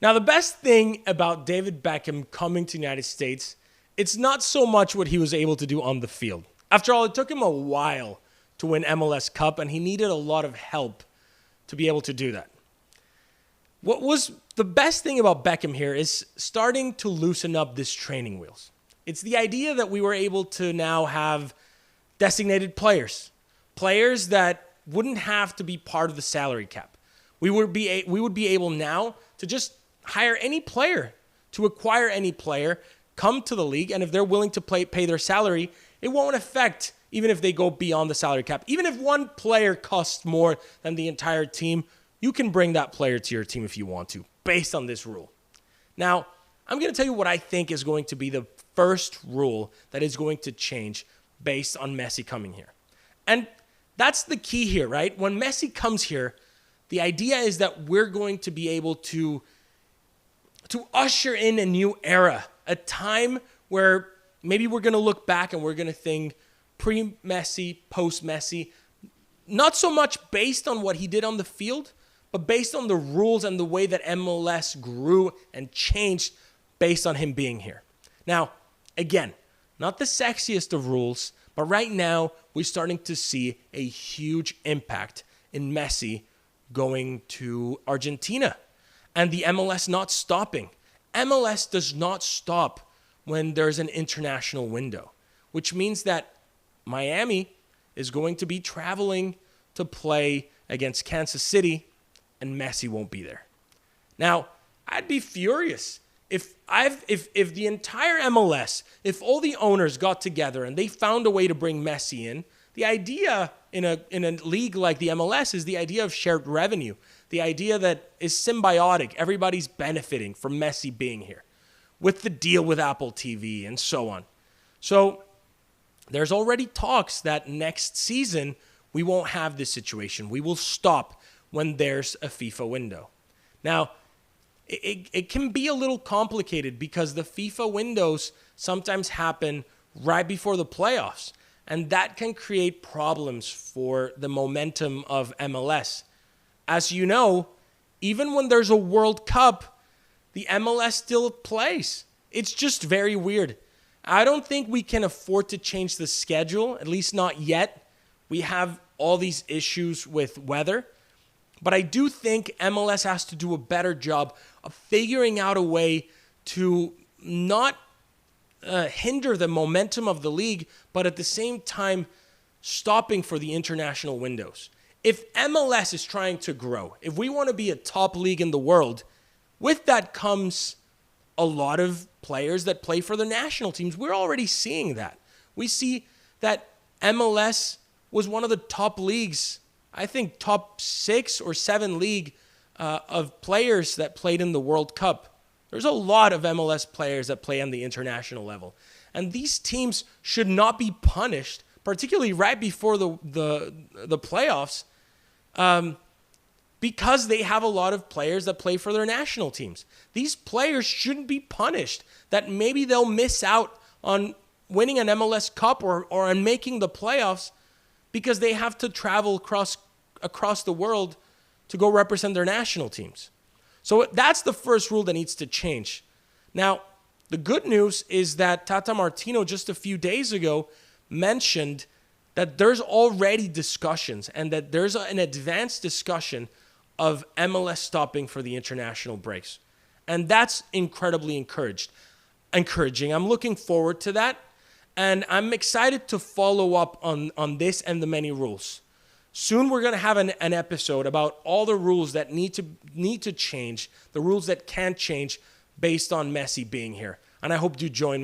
Now, the best thing about David Beckham coming to the United States, it's not so much what he was able to do on the field. After all, it took him a while to win MLS Cup, and he needed a lot of help to be able to do that. What was the best thing about Beckham here is starting to loosen up this training wheels. It's the idea that we were able to now have designated players that wouldn't have to be part of the salary cap. We would be able now to just hire any player, to acquire any player, come to the league, and if they're willing to pay their salary, it won't affect even if they go beyond the salary cap. Even if one player costs more than the entire team, you can bring that player to your team if you want to, based on this rule. Now, I'm going to tell you what I think is going to be the first rule that is going to change based on Messi coming here. And that's the key here, right? When Messi comes here, the idea is that we're going to be able to usher in a new era, a time where maybe we're going to look back and we're going to think pre-Messi, post-Messi, not so much based on what he did on the field, but based on the rules and the way that MLS grew and changed based on him being here. Now, again, not the sexiest of rules, but right now we're starting to see a huge impact in Messi going to Argentina and the MLS not stopping. MLS does not stop when there's an international window, which means that Miami is going to be traveling to play against Kansas City and Messi won't be there. Now, I'd be furious if the entire MLS, if all the owners got together and they found a way to bring Messi in. The idea in a league like the MLS is the idea of shared revenue, the idea that is symbiotic. Everybody's benefiting from Messi being here with the deal with Apple TV and so on. So there's already talks that next season we won't have this situation. We will stop when there's a FIFA window. Now, it can be a little complicated because the FIFA windows sometimes happen right before the playoffs. And that can create problems for the momentum of MLS. As you know, even when there's a World Cup, the MLS still plays. It's just very weird. I don't think we can afford to change the schedule, at least not yet. We have all these issues with weather. But I do think MLS has to do a better job of figuring out a way to not hinder the momentum of the league, but at the same time stopping for the international windows. If MLS is trying to grow, if we want to be a top league in the world, with that comes a lot of players that play for the national teams. We're already seeing that. We see that MLS was one of the top leagues, I think top 6 or 7 league of players that played in the World Cup. There's a lot of MLS players that play on the international level. And these teams should not be punished, particularly right before the playoffs, because they have a lot of players that play for their national teams. These players shouldn't be punished, that maybe they'll miss out on winning an MLS Cup or on making the playoffs because they have to travel across the world to go represent their national teams. So that's the first rule that needs to change. Now, the good news is that Tata Martino just a few days ago mentioned that there's already discussions and that there's an advanced discussion of MLS stopping for the international breaks. And that's incredibly encouraging. I'm looking forward to that. And I'm excited to follow up on this and the many rules. Soon we're going to have an episode about all the rules that need to change, the rules that can't change based on Messi being here. And I hope you join me.